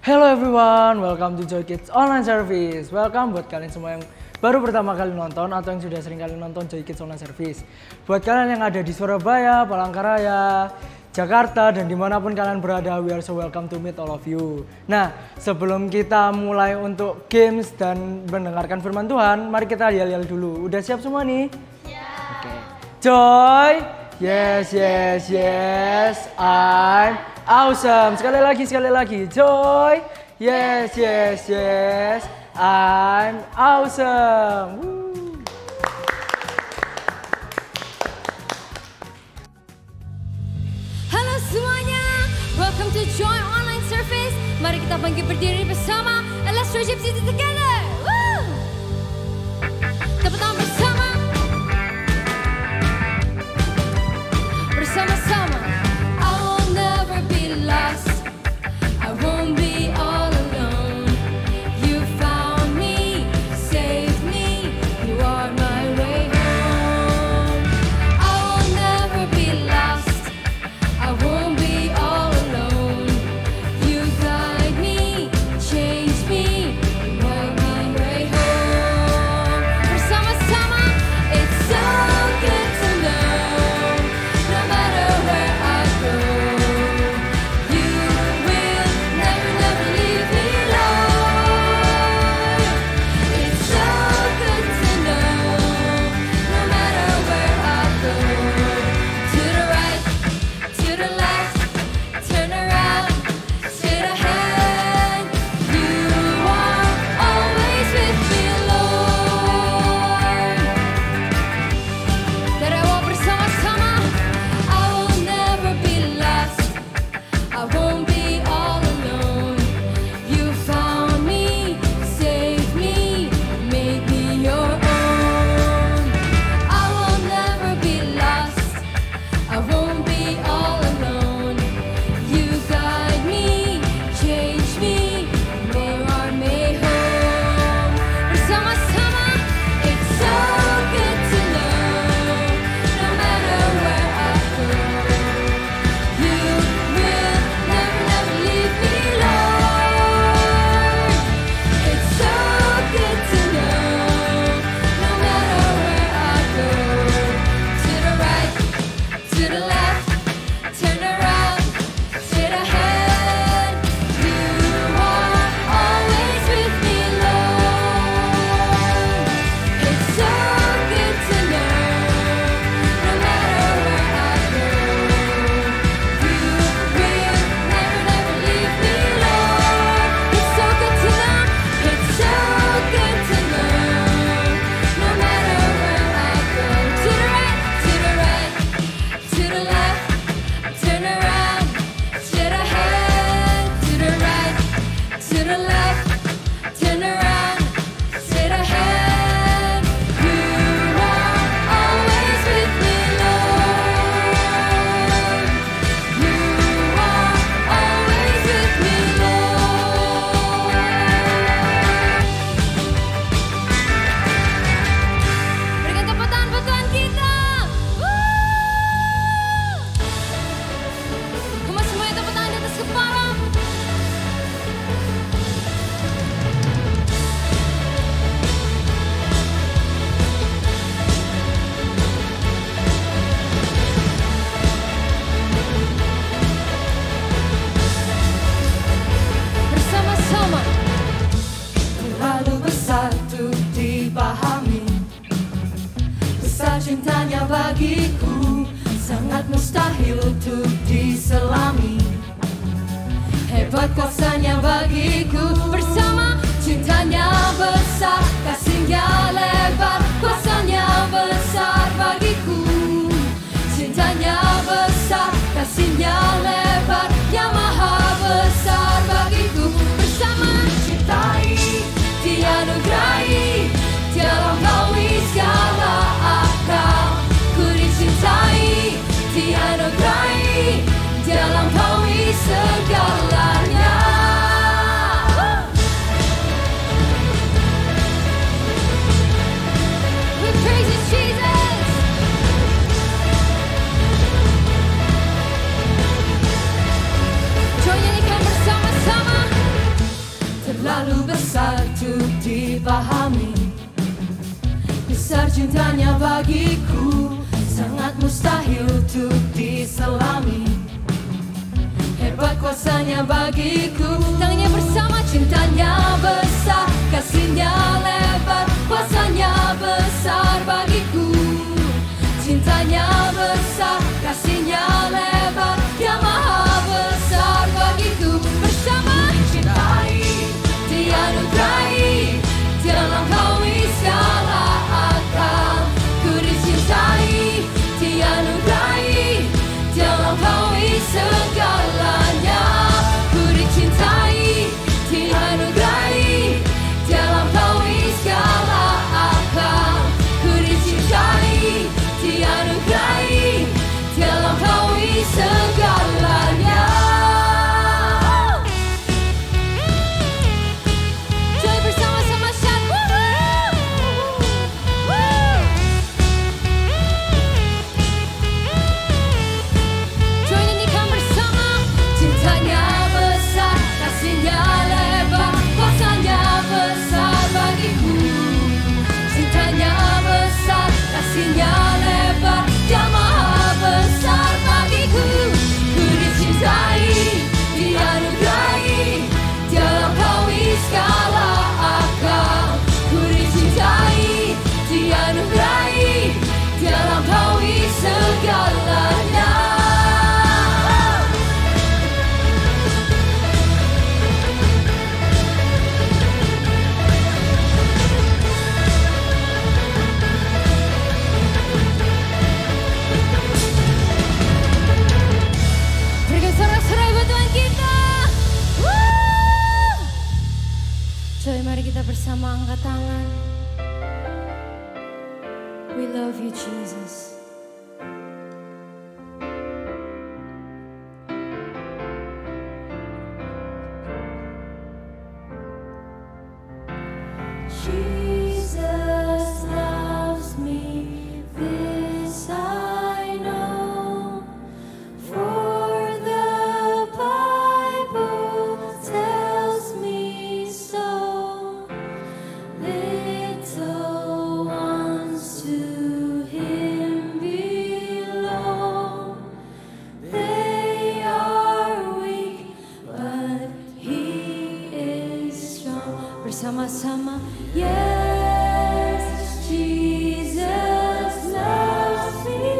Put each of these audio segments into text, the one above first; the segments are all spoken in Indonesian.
Hello everyone, welcome to Joy Kids Online Service. Welcome buat kalian semua yang baru pertama kali nonton atau yang sudah sering kali nonton Joy Kids Online Service. Buat kalian yang ada di Surabaya, Palangkaraya, Jakarta, dan dimanapun kalian berada, we are so welcome to meet all of you. Nah, sebelum kita mulai untuk games dan mendengarkan firman Tuhan, mari kita yel-yel dulu. Udah siap semua nih? Yeah. Oke. Joy, yes, yes, yes, I'm awesome. Sekali lagi. Joy, yes, yes, yes, I'm awesome. Woo. Halo semuanya, welcome to Joy Online Service. Mari kita bangkit berdiri bersama and let's worship together. Woo! Tepuk tangan bersama. Bersama-sama. I will never be lost. I won't be all alone. You found me, saved me. You are my way home. I will never be lost. I won't be all alone. You guide me, change me, make my way home. Bersama-sama, it's so good to know. No matter where I go, you will never leave me alone. It's so good to know. No matter where I go, to the right, to the left, turn around, straight ahead. You are always with me, Lord. Terawal bersama-sama. I will never be lost. I won't be all alone. You found me, saved me, made me your own. I will never be lost. I won't be all alone. You guide me, change me, make our way home. Bersama-sama, it's so good to know. No matter where I go, you will never leave me alone. It's so good to know. No matter where I go, to the right, to the left, turn around, straight ahead. You are always with me, Lord. It's so good to know. No matter where I go, you will never leave me, Lord. It's so good to know. It's so good to know. No matter where I go, to the right, to the right, to the left, turn around, straight ahead. To the right, to the left, turn around, straight ahead. You are always with me, Lord. You are always with me, Lord. Berikan tepuk tangan buat Tuhan kita. Come on, semuanya tepuk tangan di atas kepala. Bersama-sama. Terlalu besar untuk dipahami, besar cintanya bagiku, sangat mustahil untuk diselami. Hebat kuasanya bagiku, bersama cintanya besar, kasihnya lebar, kuasanya besar bagiku. Cintanya besar, kasihnya lebar, yang maha besar bagiku. Bersama cintai, dianugerahi, dia lampaui segala akal. Ku dicintai, dianugerahi, dia lampaui segalanya. besar cintanya bagiku, sangat mustahil untuk diselami. Hebat kuasanya bagiku, tangannya bersama, cintanya besar, kasihnya lebar, kuasanya besar bagiku. Cintanya besar, kasihnya lebar, Dia maha besar bagiku. Bersama dicintai, dianugerahi, Dia melampaui segala akal. Ku dicintai, dianugerahi, Dia melampaui segalanya. Ku dicintai, dianugerahi, Dia melampaui segala akal. Ku dicintai, dianugerahi, Dia melampaui segalanya. Joy bersama-sama Syat. Joy nyanyikan bersama. Cintanya besar, kasihnya lebar, kuasanya besar bagiku. Cintanya besar, kasihnya lebar, Dia maha besar bagiku. Ku dicintai, dianugerahi, Dia melampaui segala akal. Ku dicintai, dianugerahi, Dia melampaui segalanya. Berikan sorak-sorai buat Tuhan kita. Joy, mari kita bersama angkat tangan. We love you, Jesus. Jesus loves me, this I know, for the Bible tells me so. Little ones to Him belong. They are weak, but He is strong. Bersama-sama, yes, Jesus loves me.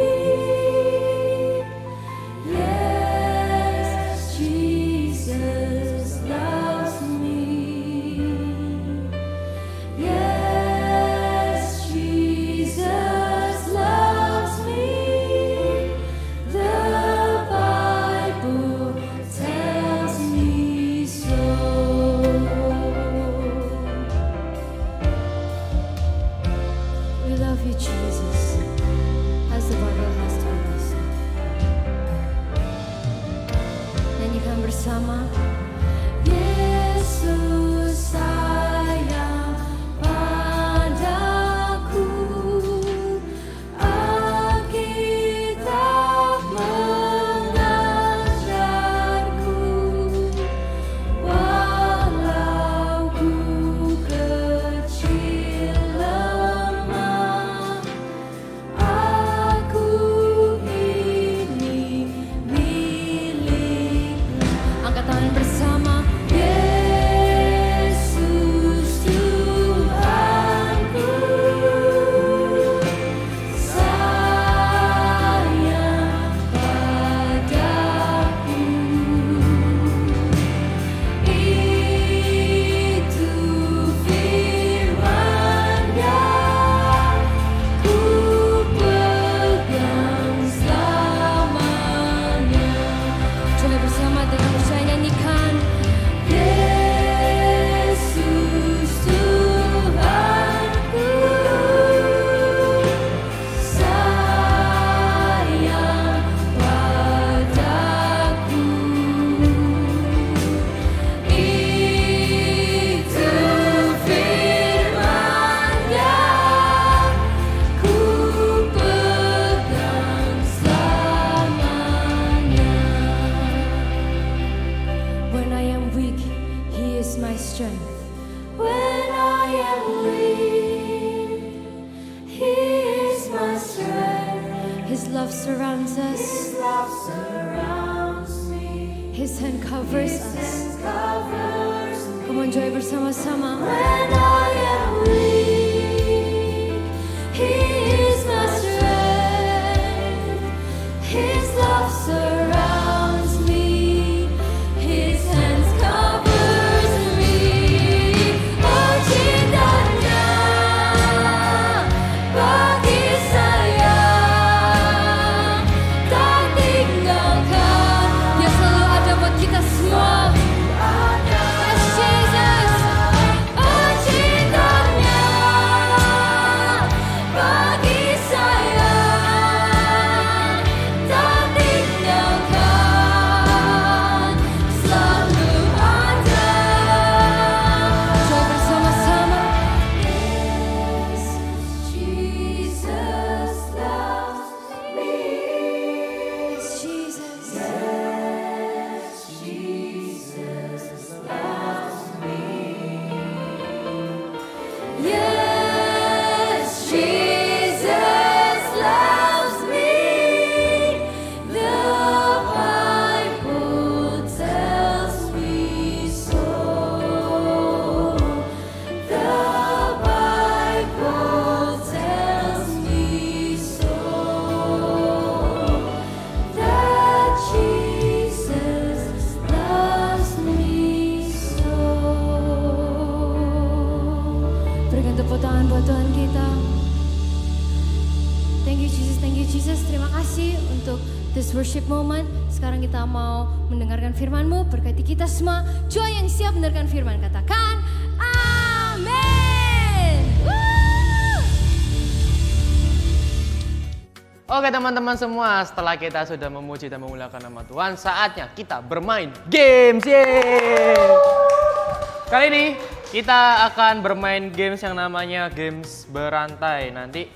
Yes, Jesus loves me. Yes, Jesus loves me. The Bible tells me so. We love you, Jesus, as the Bible has told us. Nyanyikan bersama. Yesus sayang padaku, Alkitab mengajarku, walau ku kecil lemah, aku ini miliknya. Angkat tangan bersama. Yesus Tuhanku, sayang padaku. Itu firman-Nya, ku pegang selamanya. Coba bersama dengan saya nyanyikan. Yesus Tuhanku, sayang padaku. Itu firman-Nya, ku pegang selamanya. When I am weak, He is my strength. When I am weak, He His love surrounds us. His hand covers us. Come on, joy bersama-sama. When I am weak, He is my strength. His love surrounds me. His hands covers me. Oh, cintanya bagi saya tak tinggalkan. Dia selalu ada buat kita semua. Yes, Jesus. Oh, cintanya bagi saya tak tinggalkan. Selalu ada. Coba bersama-sama. Yes, Jesus loves me. Yes, Jesus. Yes, Jesus loves me. Yes, Jesus loves me. The Bible tells me so. The Bible tells me so. That Jesus loves me so. Berikan tepuk tangan buat Tuhan kita. Thank you Jesus, thank you Jesus. Terima kasih untuk this worship moment. Sekarang kita mau mendengarkan firman-Mu. Berkati kita semua. Joy yang siap mendengarkan firman. Katakan amin. Woo! Oke teman-teman semua, setelah kita sudah memuji dan memuliakan nama Tuhan, saatnya kita bermain games. Yeay! Kali ini kita akan bermain games yang namanya games berantai. Nanti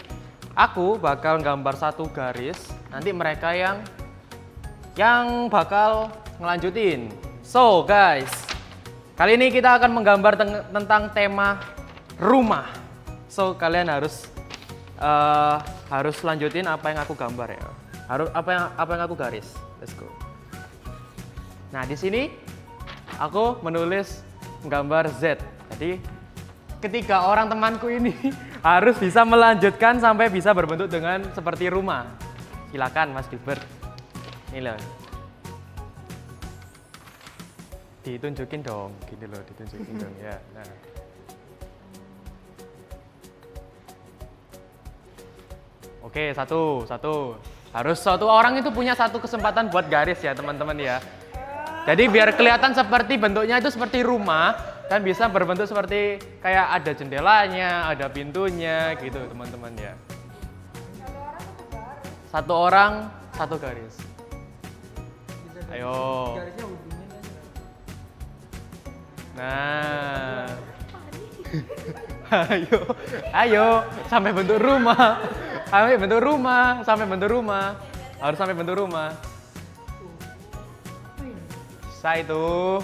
aku bakal gambar satu garis, nanti mereka yang bakal ngelanjutin. So guys, kali ini kita akan menggambar tentang tema rumah. So kalian harus lanjutin apa yang aku gambar ya. Harus apa yang aku garis. Let's go. Nah, di sini aku menulis gambar Z. Jadi ketiga orang temanku ini harus bisa melanjutkan sampai bisa berbentuk dengan seperti rumah. Silakan Mas Gilbert. Ini loh. Ditunjukin dong, gini loh, ditunjukin dong ya. Nah. Oke, satu. Harus satu orang itu punya satu kesempatan buat garis ya, teman-teman ya. Jadi biar kelihatan seperti bentuknya itu seperti rumah dan bisa berbentuk seperti kayak ada jendelanya, ada pintunya gitu, teman-teman ya. Satu orang, satu garis. Ayo. Nah. Ayo, sampai bentuk rumah. Sampai bentuk rumah. Harus sampai bentuk rumah. Bisa itu.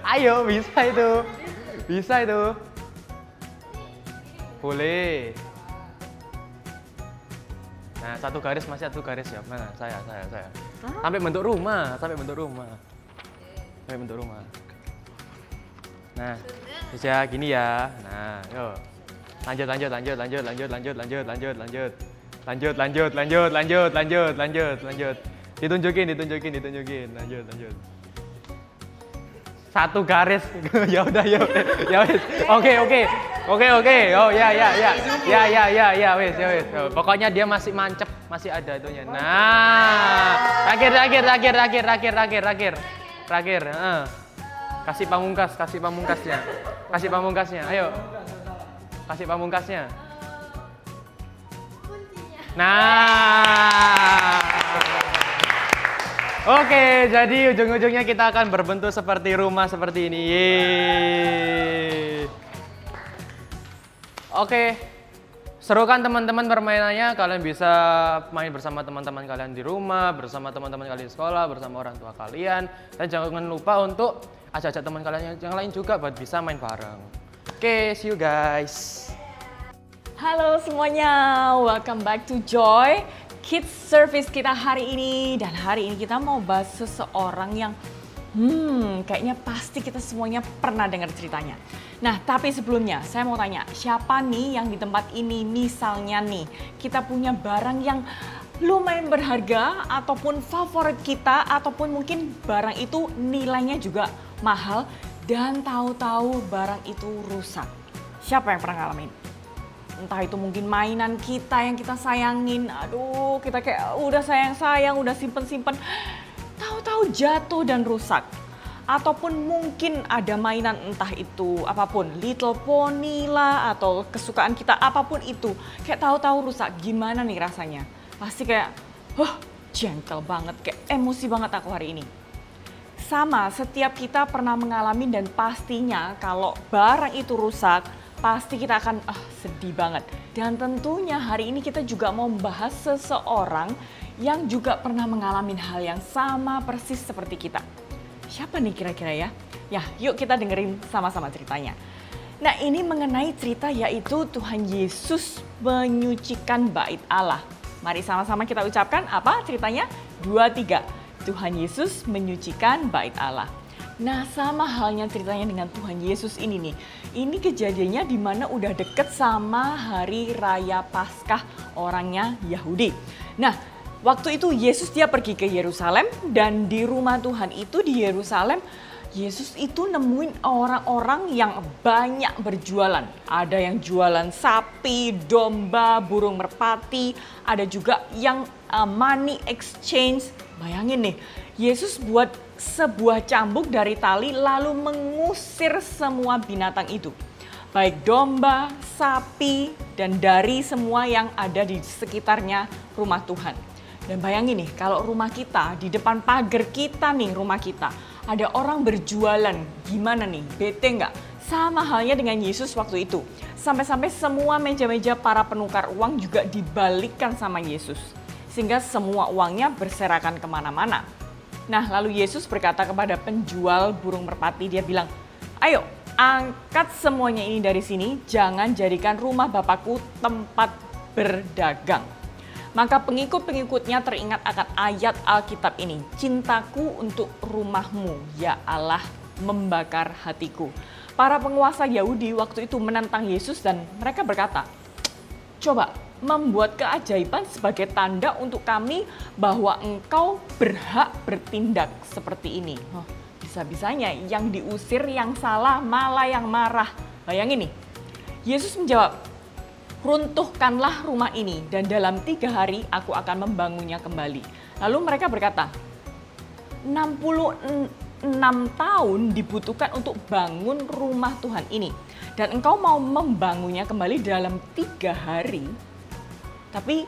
Ayo, bisa itu. Boleh. Nah, satu garis masih satu garis ya. Mana? Saya. Sampai bentuk rumah. Nah, bisa gini ya. Nah, yuk. Lanjut. Ditunjukin. Lanjut. Satu garis. Ya udah. Oke. Oh ya wes. Pokoknya dia masih mancep, masih ada itunya. Nah, terakhir. Kasih pamungkasnya. Ayo. Kasih pamungkasnya. Nah. Oke, jadi ujung-ujungnya kita akan berbentuk seperti rumah seperti ini. Yeay. Oke. Seru kan teman-teman permainannya? Kalian bisa main bersama teman-teman kalian di rumah, bersama teman-teman kalian di sekolah, bersama orang tua kalian. Dan jangan lupa untuk ajak-ajak teman kalian yang lain juga buat bisa main bareng. Oke, see you guys. Halo semuanya, welcome back to Joy Kids Service kita hari ini. Dan hari ini kita mau bahas seseorang yang kayaknya pasti kita semuanya pernah dengar ceritanya. Nah, tapi sebelumnya saya mau tanya, siapa nih yang di tempat ini misalnya nih kita punya barang yang lumayan berharga ataupun favorit kita, ataupun mungkin barang itu nilainya juga mahal dan tahu-tahu barang itu rusak. Siapa yang pernah ngalamin? Entah itu mungkin mainan kita yang kita sayangin, aduh kita kayak udah sayang-sayang, udah simpen-simpen, tahu-tahu jatuh dan rusak. Ataupun mungkin ada mainan entah itu apapun, Little Pony lah atau kesukaan kita apapun itu, kayak tahu-tahu rusak, gimana nih rasanya? Pasti kayak, jengkel banget, kayak emosi banget aku hari ini. Sama, setiap kita pernah mengalami dan pastinya kalau barang itu rusak, pasti kita akan sedih banget. Dan tentunya hari ini kita juga mau membahas seseorang yang juga pernah mengalami hal yang sama persis seperti kita. Siapa nih kira-kira ya? Ya, yuk kita dengerin sama-sama ceritanya. Nah, ini mengenai cerita yaitu Tuhan Yesus menyucikan bait Allah. Mari sama-sama kita ucapkan apa ceritanya? 2, 3. Tuhan Yesus menyucikan bait Allah. Nah, sama halnya ceritanya dengan Tuhan Yesus ini nih. Ini kejadiannya di mana udah deket sama hari raya Paskah orangnya Yahudi. Nah, waktu itu Yesus dia pergi ke Yerusalem dan di rumah Tuhan itu di Yerusalem, Yesus itu nemuin orang-orang yang banyak berjualan. Ada yang jualan sapi, domba, burung merpati, ada juga yang money exchange. Bayangin nih, Yesus buat sebuah cambuk dari tali lalu mengusir semua binatang itu. Baik domba, sapi, dan dari semua yang ada di sekitarnya rumah Tuhan. Dan bayangin nih, kalau rumah kita, di depan pagar kita nih rumah kita, ada orang berjualan, gimana nih, bete nggak? Sama halnya dengan Yesus waktu itu. Sampai-sampai semua meja-meja para penukar uang juga dibalikkan sama Yesus. Sehingga semua uangnya berserakan kemana-mana. Nah, lalu Yesus berkata kepada penjual burung merpati, dia bilang, ayo angkat semuanya ini dari sini, jangan jadikan rumah Bapakku tempat berdagang. Maka pengikut-pengikutnya teringat akan ayat Alkitab ini, cintaku untuk rumahmu, ya Allah, membakar hatiku. Para penguasa Yahudi waktu itu menantang Yesus dan mereka berkata, coba membuat keajaiban sebagai tanda untuk kami bahwa engkau berhak bertindak seperti ini. Bisa-bisanya yang diusir yang salah malah yang marah. Bayangin nih, Yesus menjawab, runtuhkanlah rumah ini dan dalam 3 hari aku akan membangunnya kembali. Lalu mereka berkata, 66 tahun dibutuhkan untuk bangun rumah Tuhan ini. Dan engkau mau membangunnya kembali dalam 3 hari. Tapi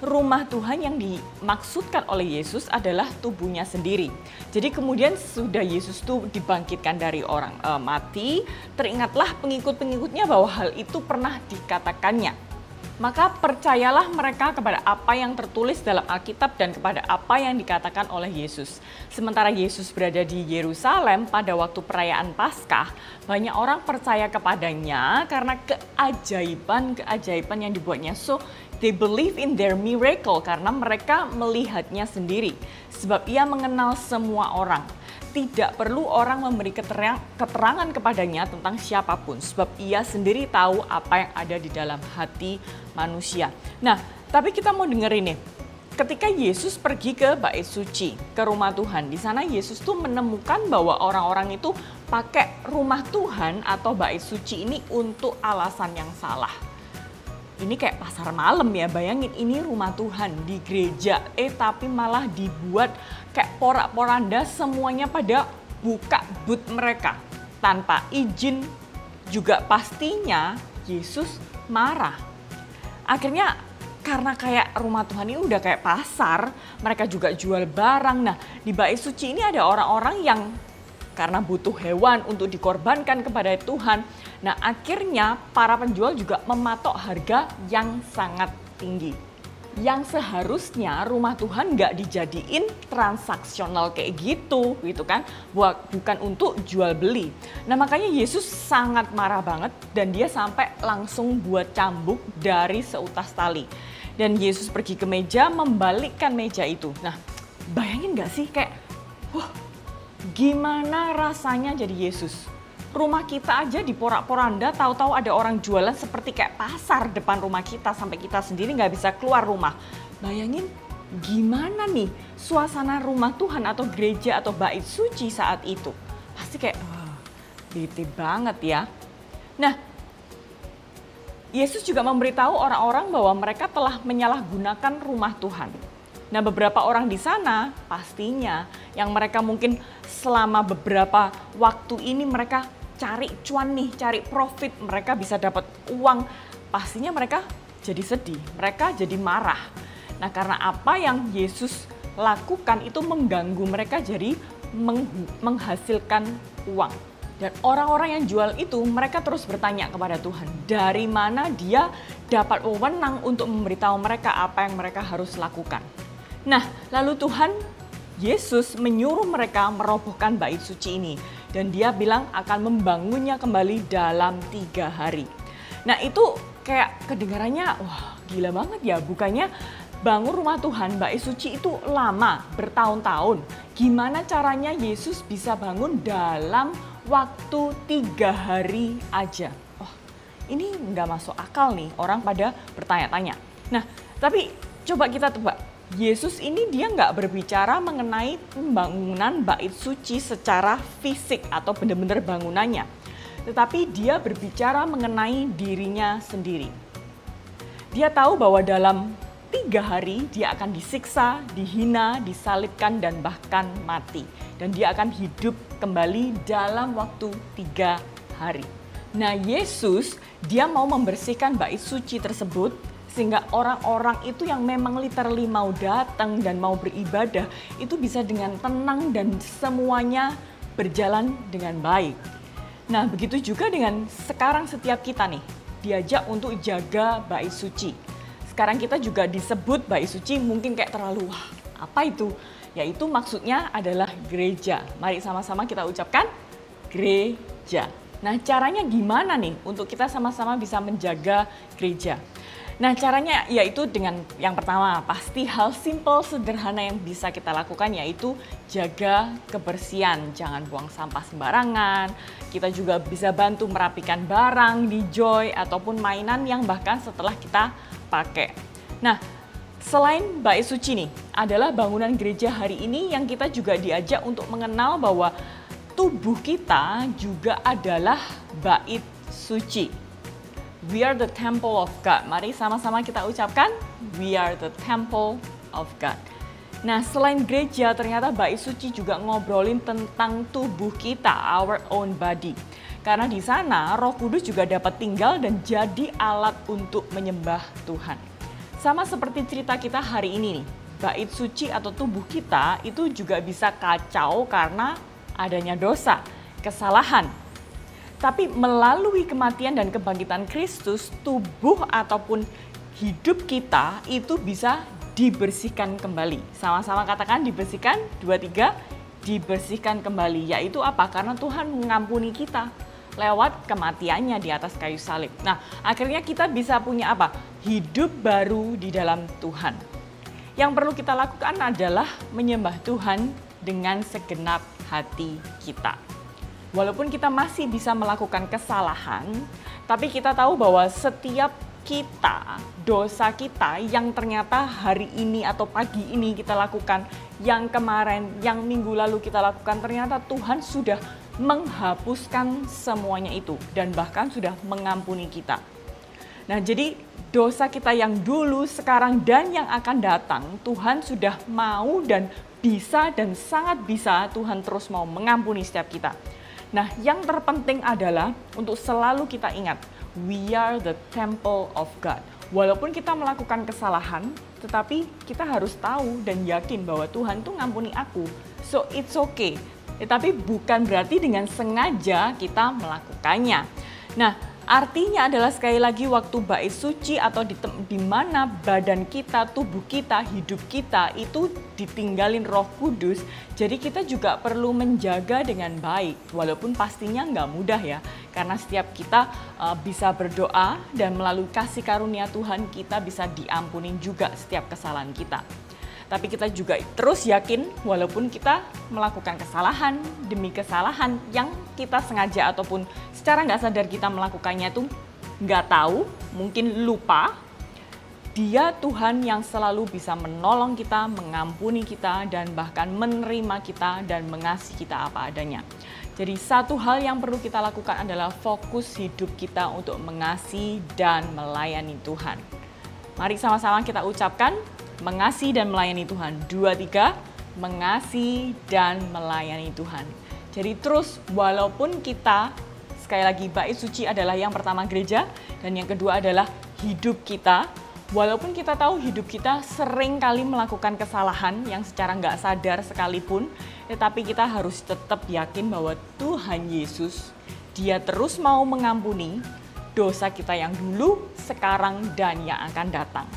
rumah Tuhan yang dimaksudkan oleh Yesus adalah tubuhnya sendiri. Jadi kemudian sudah Yesus tuh dibangkitkan dari orang mati, teringatlah pengikut-pengikutnya bahwa hal itu pernah dikatakannya. Maka percayalah mereka kepada apa yang tertulis dalam Alkitab dan kepada apa yang dikatakan oleh Yesus. Sementara Yesus berada di Yerusalem pada waktu perayaan Paskah, banyak orang percaya kepadanya karena keajaiban-keajaiban yang dibuatnya. So, they believe in their miracle karena mereka melihatnya sendiri. Sebab ia mengenal semua orang. Tidak perlu orang memberi keterangan kepadanya tentang siapapun. Sebab ia sendiri tahu apa yang ada di dalam hati manusia. Nah, tapi kita mau dengerin nih. Ketika Yesus pergi ke bait suci, ke rumah Tuhan. Di sana Yesus tuh menemukan bahwa orang-orang itu pakai rumah Tuhan atau bait suci ini untuk alasan yang salah. Ini kayak pasar malam ya, bayangin ini rumah Tuhan di gereja, tapi malah dibuat kayak porak-poranda semuanya pada buka booth mereka tanpa izin. Juga pastinya Yesus marah. Akhirnya karena kayak rumah Tuhan ini udah kayak pasar, mereka juga jual barang. Nah, di bait suci ini ada orang-orang yang karena butuh hewan untuk dikorbankan kepada Tuhan. Nah, akhirnya para penjual juga mematok harga yang sangat tinggi. yang seharusnya rumah Tuhan nggak dijadiin transaksional kayak gitu kan, bukan untuk jual beli. Nah makanya Yesus sangat marah banget dan dia sampai langsung buat cambuk dari seutas tali. Dan Yesus pergi ke meja membalikkan meja itu. Nah bayangin nggak sih kayak, wah gimana rasanya jadi Yesus? Rumah kita aja diporak-poranda, tahu-tahu ada orang jualan seperti kayak pasar depan rumah kita sampai kita sendiri nggak bisa keluar rumah. Bayangin gimana nih suasana rumah Tuhan atau gereja atau bait suci saat itu. Pasti kayak bete banget ya. Nah, Yesus juga memberitahu orang-orang bahwa mereka telah menyalahgunakan rumah Tuhan. Nah, beberapa orang di sana pastinya yang mereka mungkin selama beberapa waktu ini mereka cari cuan nih, cari profit, mereka bisa dapat uang. Pastinya mereka jadi sedih, mereka jadi marah. Nah, karena apa yang Yesus lakukan itu mengganggu mereka jadi menghasilkan uang. Dan orang-orang yang jual itu mereka terus bertanya kepada Tuhan, dari mana dia dapat wewenang untuk memberitahu mereka apa yang mereka harus lakukan. Nah, lalu Tuhan Yesus menyuruh mereka merobohkan bait suci ini. Dan dia bilang akan membangunnya kembali dalam 3 hari. Nah itu kayak kedengarannya, wah gila banget ya. Bukannya bangun rumah Tuhan, bait suci itu lama, bertahun-tahun. Gimana caranya Yesus bisa bangun dalam waktu 3 hari aja? Wah ini nggak masuk akal nih, orang pada bertanya-tanya. Nah tapi coba kita tebak. Yesus ini dia nggak berbicara mengenai pembangunan bait suci secara fisik atau benar-benar bangunannya. Tetapi dia berbicara mengenai dirinya sendiri. Dia tahu bahwa dalam 3 hari dia akan disiksa, dihina, disalibkan dan bahkan mati. Dan dia akan hidup kembali dalam waktu 3 hari. Nah Yesus dia mau membersihkan bait suci tersebut sehingga orang-orang itu yang memang literally mau datang dan mau beribadah itu bisa dengan tenang dan semuanya berjalan dengan baik. Nah begitu juga dengan sekarang setiap kita nih diajak untuk jaga bait suci. Sekarang kita juga disebut bait suci mungkin kayak terlalu wah apa itu? Yaitu maksudnya adalah gereja. Mari sama-sama kita ucapkan gereja. Nah caranya gimana nih untuk kita sama-sama bisa menjaga gereja? Nah caranya yaitu dengan yang pertama pasti hal simple sederhana yang bisa kita lakukan yaitu jaga kebersihan. Jangan buang sampah sembarangan. Kita juga bisa bantu merapikan barang di Joy ataupun mainan yang bahkan setelah kita pakai. Nah selain bait suci nih adalah bangunan gereja hari ini yang kita juga diajak untuk mengenal bahwa tubuh kita juga adalah bait suci. We are the temple of God. Mari sama-sama kita ucapkan, we are the temple of God. Nah, selain gereja, ternyata bait suci juga ngobrolin tentang tubuh kita, our own body. Karena di sana Roh Kudus juga dapat tinggal dan jadi alat untuk menyembah Tuhan. Sama seperti cerita kita hari ini nih, bait suci atau tubuh kita itu juga bisa kacau karena adanya dosa, kesalahan. Tapi melalui kematian dan kebangkitan Kristus, tubuh ataupun hidup kita itu bisa dibersihkan kembali. Sama-sama katakan dibersihkan, 2, 3, dibersihkan kembali. Yaitu apa? Karena Tuhan mengampuni kita lewat kematiannya di atas kayu salib. Nah, akhirnya kita bisa punya apa? Hidup baru di dalam Tuhan. Yang perlu kita lakukan adalah menyembah Tuhan dengan segenap hati kita. Walaupun kita masih bisa melakukan kesalahan, tapi kita tahu bahwa setiap kita, dosa kita yang ternyata hari ini atau pagi ini kita lakukan, yang kemarin, yang minggu lalu kita lakukan, ternyata Tuhan sudah menghapuskan semuanya itu dan bahkan sudah mengampuni kita. Nah, jadi dosa kita yang dulu, sekarang, dan yang akan datang, Tuhan sudah mau dan bisa dan sangat bisa Tuhan terus mau mengampuni setiap kita. Nah, yang terpenting adalah untuk selalu kita ingat, we are the temple of God. Walaupun kita melakukan kesalahan, tetapi kita harus tahu dan yakin bahwa Tuhan tuh ngampuni aku. So, it's okay. Tetapi bukan berarti dengan sengaja kita melakukannya. Nah, Artinya adalah sekali lagi waktu bait suci atau di mana badan kita, tubuh kita, hidup kita itu ditinggalin Roh Kudus. Jadi kita juga perlu menjaga dengan baik, walaupun pastinya nggak mudah ya. Karena setiap kita bisa berdoa dan melalui kasih karunia Tuhan kita bisa diampuni juga setiap kesalahan kita. Tapi kita juga terus yakin walaupun kita melakukan kesalahan demi kesalahan yang kita sengaja ataupun secara nggak sadar kita melakukannya itu nggak tahu, mungkin lupa. Dia Tuhan yang selalu bisa menolong kita, mengampuni kita, dan bahkan menerima kita dan mengasihi kita apa adanya. Jadi satu hal yang perlu kita lakukan adalah fokus hidup kita untuk mengasihi dan melayani Tuhan. Mari sama-sama kita ucapkan, mengasihi dan melayani Tuhan. 2, 3, mengasihi dan melayani Tuhan. Jadi terus walaupun kita, sekali lagi bait suci adalah yang pertama gereja, dan yang kedua adalah hidup kita. Walaupun kita tahu hidup kita sering kali melakukan kesalahan yang secara nggak sadar sekalipun, tetapi kita harus tetap yakin bahwa Tuhan Yesus, Dia terus mau mengampuni dosa kita yang dulu, sekarang, dan yang akan datang.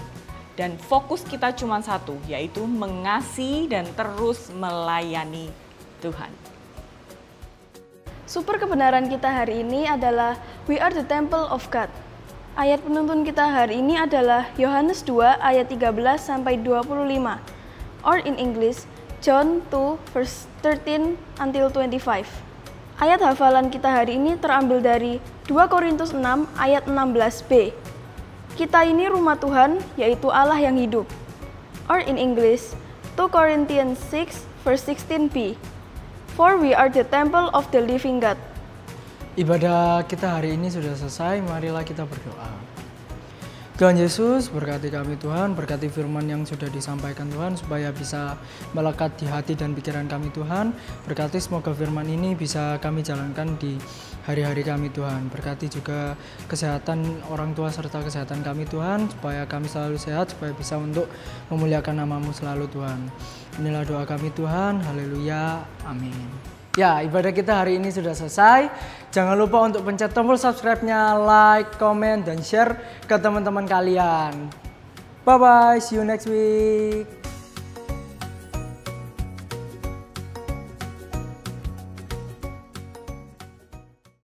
Dan fokus kita cuma satu, yaitu mengasihi dan terus melayani Tuhan. Super kebenaran kita hari ini adalah We are the temple of God. Ayat penuntun kita hari ini adalah Yohanes 2 ayat 13 sampai 25. Or in English, John 2 verse 13 until 25. Ayat hafalan kita hari ini terambil dari 2 Korintus 6 ayat 16b. Kita ini rumah Tuhan, yaitu Allah yang hidup. Or in English, 2 Corinthians 6 verse 16b. For we are the temple of the living God. Ibadah kita hari ini sudah selesai, marilah kita berdoa. Tuhan Yesus, berkati kami Tuhan, berkati firman yang sudah disampaikan Tuhan, supaya bisa melekat di hati dan pikiran kami Tuhan. Berkati semoga firman ini bisa kami jalankan di hari-hari kami Tuhan. Berkati juga kesehatan orang tua serta kesehatan kami Tuhan, supaya kami selalu sehat, supaya bisa untuk memuliakan nama-Mu selalu Tuhan. Inilah doa kami Tuhan, haleluya, amin. Ya, ibadah kita hari ini sudah selesai. Jangan lupa untuk pencet tombol subscribe-nya, like, komen, dan share ke teman-teman kalian. Bye-bye, see you next week.